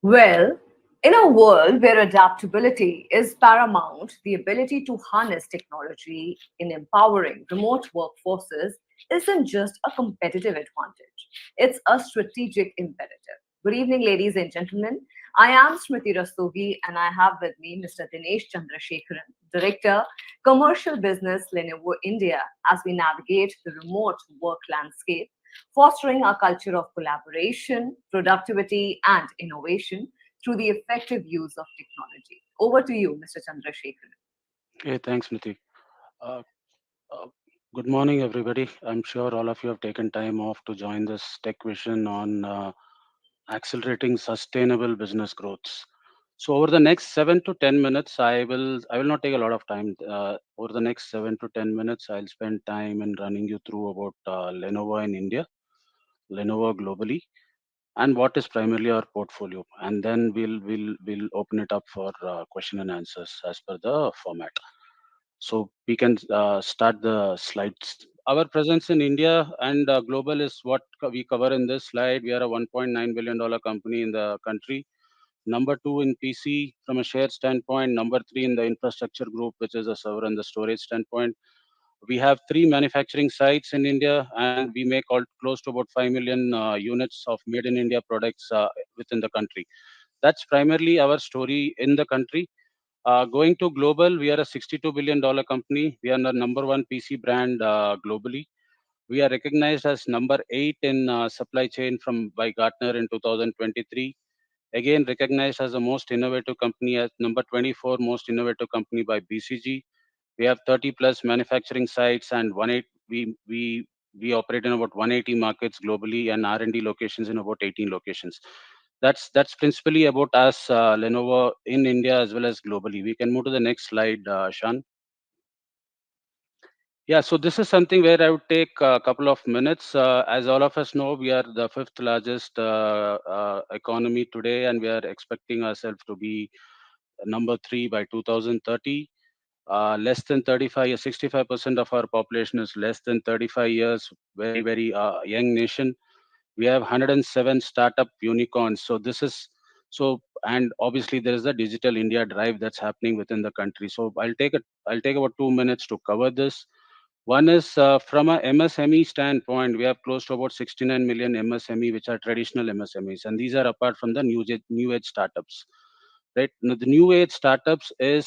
Well, in a world where adaptability is paramount, the ability to harness technology in empowering remote workforces isn't just a competitive advantage, it's a strategic imperative. Good evening, ladies and gentlemen. I am Smriti Rastogi, and I have with me Mr. Dinesh Chandrasekharan, Director, Commercial Business, Lenovo India, as we navigate the remote work landscape, fostering a culture of collaboration, productivity, and innovation through the effective use of technology. Over to you, Mr. Chandrasekharan. Hey, thanks, Niti. Uh, uh, Good morning, everybody. I'm sure all of you have taken time off to join this Tech Vision on accelerating sustainable business growths. So, over the next 7 to 10 minutes, I will not take a lot of time. Over the next 7 to 10 minutes, I'll spend time in running you through about Lenovo in India, Lenovo globally, and what is primarily our portfolio, and then we'll open it up for question and answers as per the format. So we can start the slides. Our presence in India and global is what we cover in this slide. We are a $1.9 billion company in the country. Number two in PC from a share standpoint. Number three in the infrastructure group, which is a server and the storage standpoint. We have three manufacturing sites in India, and we make close to about 5 million units of made in India products within the country. That's primarily our story in the country. Going to global, we are a $62 billion company. We are the number one PC brand globally. We are recognized as number eight in supply chain from by Gartner in 2023. Again, recognized as the most innovative company as number 24 most innovative company by BCG. We have 30 plus manufacturing sites and we operate in about 180 markets globally and R&D locations in about 18 locations. That's principally about us, Lenovo in India as well as globally. We can move to the next slide, Sean. Yeah, so this is something where I would take a couple of minutes. As all of us know, we are the fifth largest economy today, and we are expecting ourselves to be number three by 2030. Less than 35, 65% of our population is less than 35 years. Very, very young nation. We have 107 startup unicorns. So this is so, and obviously there is a digital India drive that's happening within the country. So I'll take about 2 minutes to cover this. One is from a MSME standpoint, we have close to about 69 million MSME, which are traditional MSMEs, and these are apart from the new age startups. Right, now, the new age startups is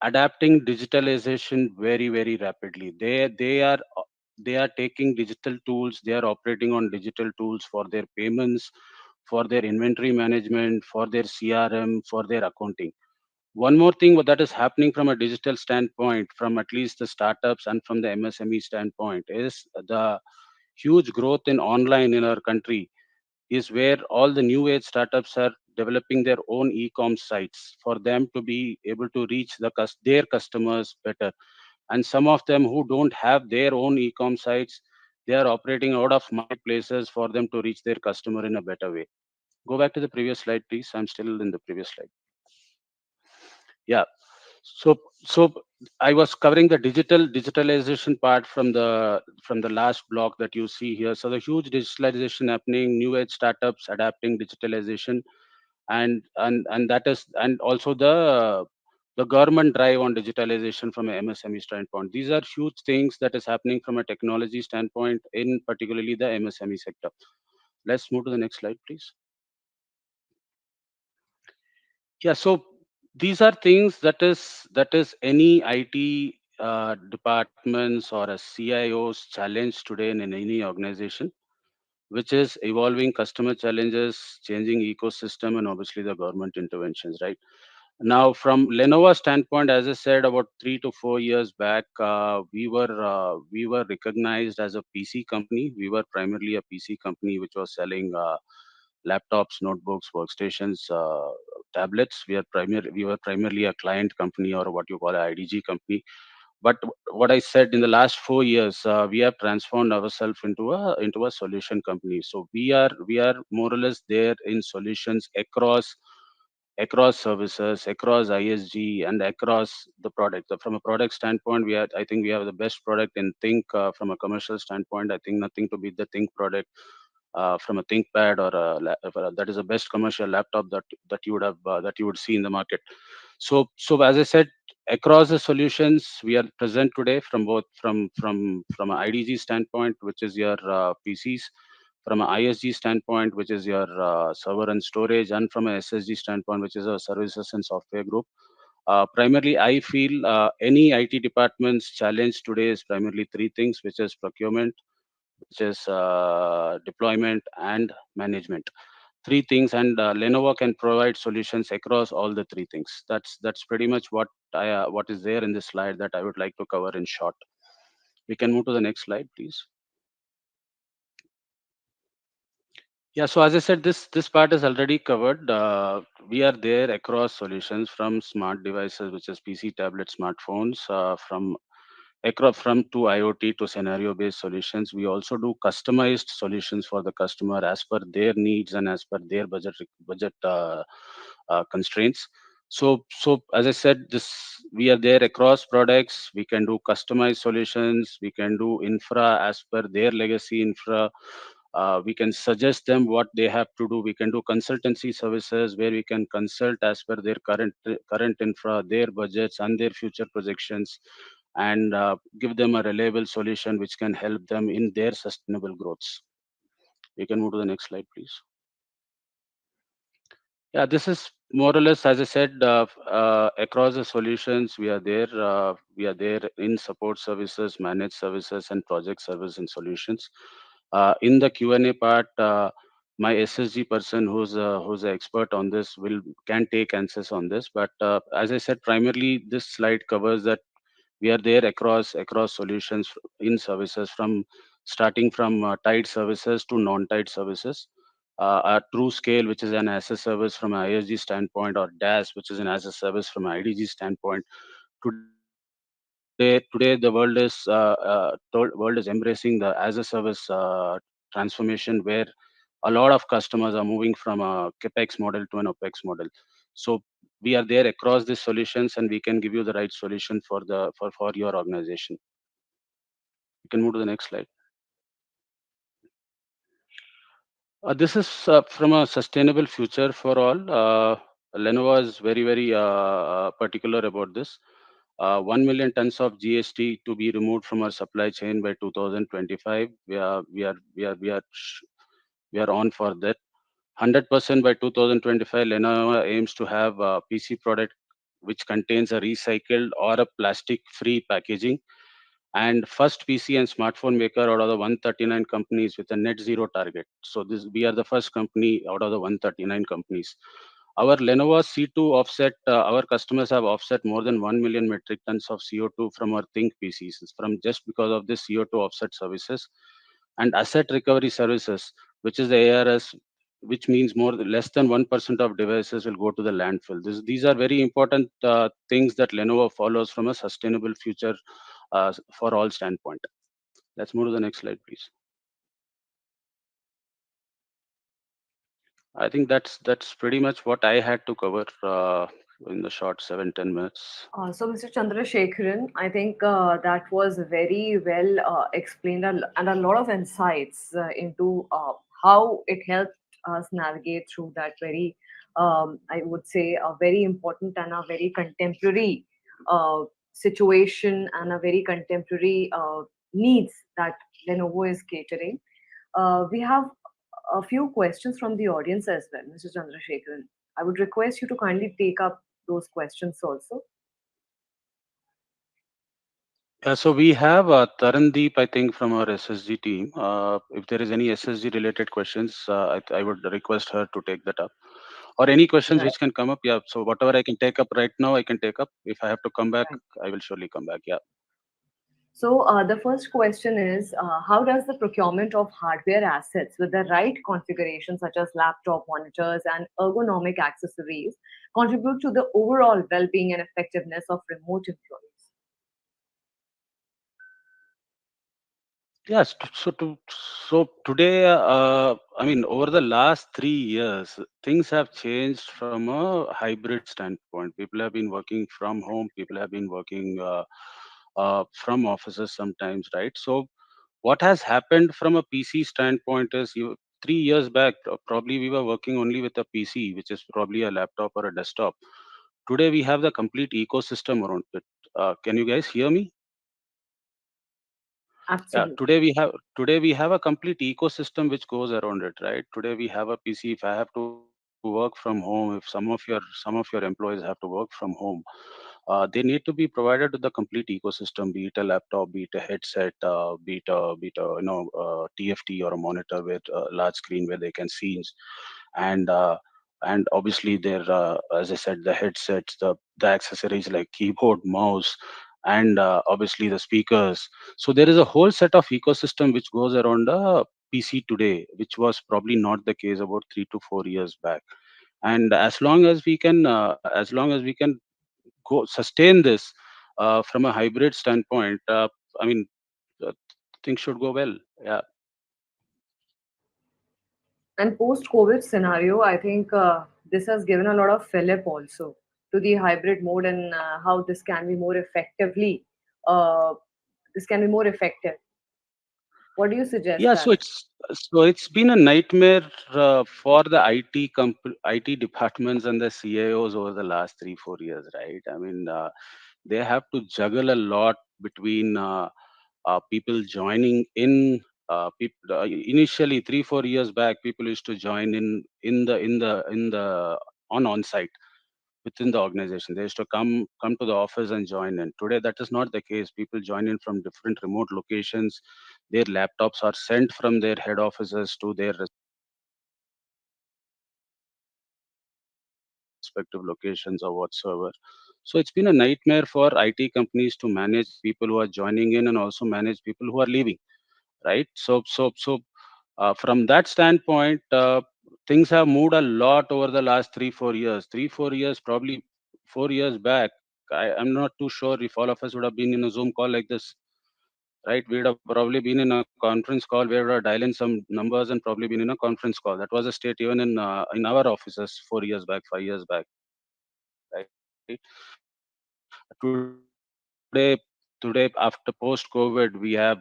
adapting digitalization very very rapidly. They are taking digital tools. They are operating on digital tools for their payments, for their inventory management, for their CRM, for their accounting. One more thing that is happening from a digital standpoint, from at least the startups and from the MSME standpoint, is the huge growth in online in our country is where all the new age startups are developing their own e-com sites for them to be able to reach their customers better. And some of them who don't have their own e-com sites, they are operating out of marketplaces for them to reach their customer in a better way. Go back to the previous slide, please. I'm still in the previous slide. Yeah. So I was covering the digitalization part from the last block that you see here. So the huge digitalization happening, new age startups adapting digitalization, and that is, and also the government drive on digitalization from a MSME standpoint. These are huge things that is happening from a technology standpoint in particularly the MSME sector. Let's move to the next slide, please. Yeah, so these are things that is any IT departments or a CIO's challenge today in any organization, which is evolving customer challenges, changing ecosystem, and obviously the government interventions, right? Now, from Lenovo standpoint, as I said, about 3 to 4 years back, we were recognized as a PC company. We were primarily a PC company which was selling laptops, notebooks, workstations, tablets. We were primarily a client company or what you call a IDG company. But what I said in the last 4 years, we have transformed ourselves into a solution company. So we are more or less there in solutions across services, across ISG, and across the product. So from a product standpoint, I think we have the best product in Think. From a commercial standpoint, I think nothing to beat the Think product. from a ThinkPad or that is the best commercial laptop that you would have that you would see in the market. So as I said, across the solutions we are present today from both from an IDG standpoint, which is your PCs, from an ISG standpoint, which is your server and storage, and from an SSG standpoint, which is a services and software group. Primarily, I feel any IT department's challenge today is primarily three things, which is procurement, which is deployment, and management. Three things, and Lenovo can provide solutions across all the three things. That's pretty much what is there in this slide that I would like to cover in short. We can move to the next slide, please. Yeah, so as I said, this part is already covered. We are there across solutions from smart devices, which is PC, tablet, smartphones, from across from to IoT to scenario-based solutions. We also do customized solutions for the customer as per their needs and as per their budget constraints. So as I said, this we are there across products. We can do customized solutions. We can do infra as per their legacy infra. We can suggest them what they have to do. We can do consultancy services where we can consult as per their current infra, their budgets, and their future projections, and give them a reliable solution which can help them in their sustainable growths. We can move to the next slide, please. Yeah, this is more or less, as I said, across the solutions, we are there. We are there in support services, managed services, and project service and solutions. In the Q&A part, my SSG person, who's an expert on this, will can take answers on this. But as I said, primarily this slide covers that we are there across solutions in services, from starting from tied services to non-tied services. A true scale, which is an as a service from an ISG standpoint, or DAS, which is an as a service from an IDG standpoint. Today the world is embracing the as a service transformation, where a lot of customers are moving from a capex model to an opex model. So we are there across these solutions, and we can give you the right solution for your organization. You can move to the next slide. This is from a sustainable future for all. Lenovo is very particular about this. 1 million tons of GST to be removed from our supply chain by 2025. We are on for that. 100% by 2025. Lenovo aims to have a PC product which contains a recycled or a plastic-free packaging, and first PC and smartphone maker out of the 139 companies with a net zero target. So this we are the first company out of the 139 companies. Our Lenovo C2 offset, our customers have offset more than 1 million metric tons of CO2 from our Think PCs, from just because of this CO2 offset services. And asset recovery services, which is the ARS, which means less than 1% of devices will go to the landfill. These are very important things that Lenovo follows from a sustainable future for all standpoint. Let's move to the next slide, please. I think that's pretty much what I had to cover in the short 7-10 minutes. So, Mr. Chandrasekharan, I think that was very well explained, and a lot of insights into how it helped us navigate through that very, I would say, a very important and a very contemporary situation, and a very contemporary needs that Lenovo is catering. We have a few questions from the audience as well, Mr. Chandrasekharan. I would request you to kindly take up those questions also. So we have Tarandeep, I think, from our SSG team. If there is any SSG related questions, I would request her to take that up. Or any questions Right. which can come up. Yeah. So whatever I can take up right now, I can take up. If I have to come back, Right. I will surely come back. Yeah. So the first question is, how does the procurement of hardware assets with the right configuration, such as laptop monitors and ergonomic accessories, contribute to the overall well-being and effectiveness of remote employees? Yes. So today, I mean, over the last 3 years, things have changed from a hybrid standpoint. People have been working from home. People have been working from offices sometimes, right? So what has happened from a PC standpoint is 3 years back, probably we were working only with a PC, which is probably a laptop or a desktop. Today we have the complete ecosystem around it. Can you guys hear me? Yeah, Absolutely. today we have a complete ecosystem which goes around it, right? Today we have a PC. If I have to work from home, if some of your employees have to work from home, they need to be provided with the complete ecosystem, be it a laptop, be it a headset, be it a TFT or a monitor with a large screen where they can see, and and obviously there, as I said, the headsets, the accessories like keyboard, mouse, and obviously the speakers. So there is a whole set of ecosystem which goes around a PC today, which was probably not the case about 3 to 4 years back. And as long as we can go sustain this from a hybrid standpoint, I mean, uh, things should go well. Yeah. And post-COVID scenario, I think this has given a lot of fillip also to the hybrid mode and how this can be more effectively. Uh, this can be more effective. What do you suggest, Yeah, Karan? so it's been a nightmare for the IT departments and the CIOs over the last 3 4 years, right? I mean, they have to juggle a lot between people joining in. Initially, 3 4 years back, people used to join in the on site within the organization. They used to come to the office and join in. Today, that is not the case. People join in from different remote locations. Their laptops are sent from their head offices to their respective locations or whatsoever. So it's been a nightmare for IT companies to manage people who are joining in and also manage people who are leaving, right? From that standpoint, things have moved a lot over the last 3 4 years. 3 4 years, probably 4 years back. I'm not too sure if all of us would have been in a Zoom call like this, right? We'd have probably been in a conference call where we would have dialed in some numbers and probably been in a conference call. That was the state even in our offices 4 years back, 5 years back, right? Today, after post COVID, we have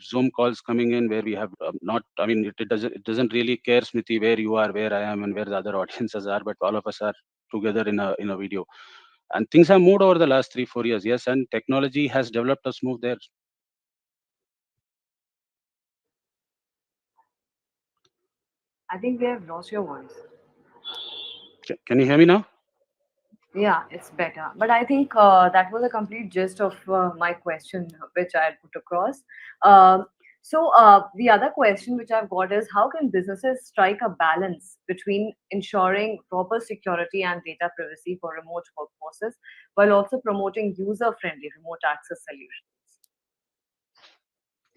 Zoom calls coming in where we have not. I mean, it doesn't really care, Smriti, where you are, where I am, and where the other audiences are, but all of us are together in a video. And things have moved over the last 3 4 years. Yes, and technology has developed us move there. I think we have lost your voice. Can you hear me now? Yeah, it's better. But I think that was a complete gist of my question, which I put across. Um, the other question which I've got is how can businesses strike a balance between ensuring proper security and data privacy for remote workforces while also promoting user friendly remote access solutions?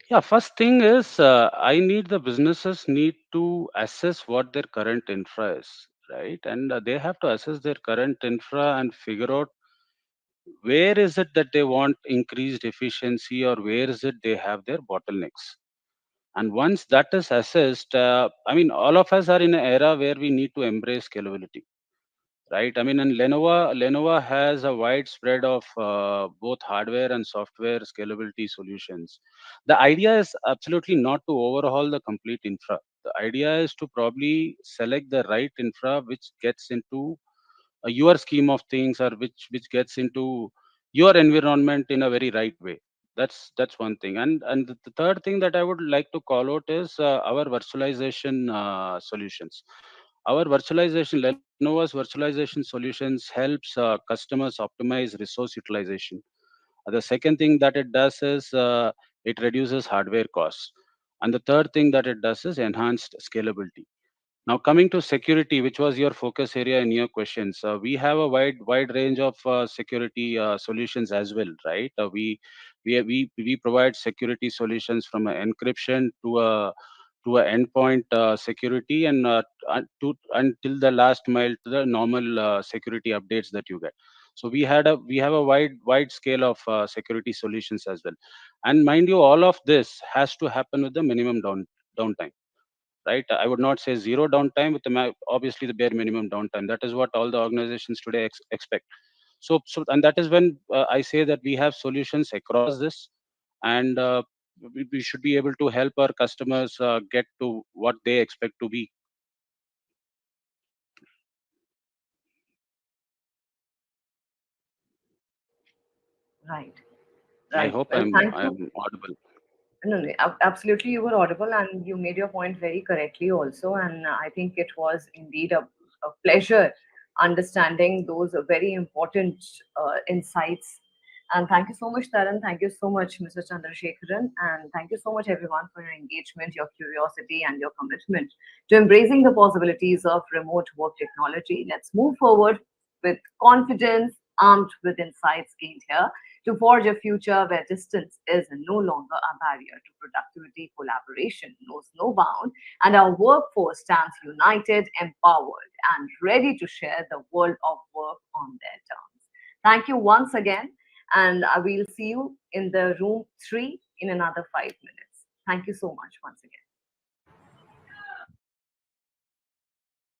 Yeah, first thing is, I need the businesses need to assess what their current infra is, right? And they have to assess their current infra and figure out where is it that they want increased efficiency or where is it they have their bottlenecks. And once that is assessed, I mean, all of us are in an era where we need to embrace scalability, right? I mean, and Lenovo has a wide spread of both hardware and software scalability solutions. The idea is absolutely not to overhaul the complete infra. The idea is to probably select the right infra which gets into your scheme of things, or which gets into your environment in a very right way. That's one thing. And the third thing that I would like to call out is our virtualization solutions. Our virtualization, Lenovo's virtualization solutions helps customers optimize resource utilization. The second thing that it does is it reduces hardware costs, and the third thing that it does is enhanced scalability. Now, coming to security, which was your focus area in your questions, we have a wide range of security solutions as well, right? We provide security solutions from a encryption to a endpoint security, and to until the last mile to the normal security updates that you get. So we have a wide scale of security solutions as well. And mind you, all of this has to happen with the minimum downtime, right? I would not say zero downtime, with obviously the bare minimum downtime. That is what all the organizations today expect. And that is when I say that we have solutions across this. And we should be able to help our customers get to what they expect to be. Right. I Right. hope Well, thank you. I'm audible. No, no, absolutely, you were audible and you made your point very correctly also. And I think it was indeed a pleasure understanding those very important insights. And thank you so much, Taran. Thank you so much, Mr. Chandrasekharan. And thank you so much, everyone, for your engagement, your curiosity, and your commitment to embracing the possibilities of remote work technology. Let's move forward with confidence, armed with insights gained here to forge a future where distance is no longer a barrier to productivity, collaboration knows no bound, and our workforce stands united, empowered, and ready to share the world of work on their terms. Thank you once again, and I will see you in the room 3 in another 5 minutes. Thank you so much once again.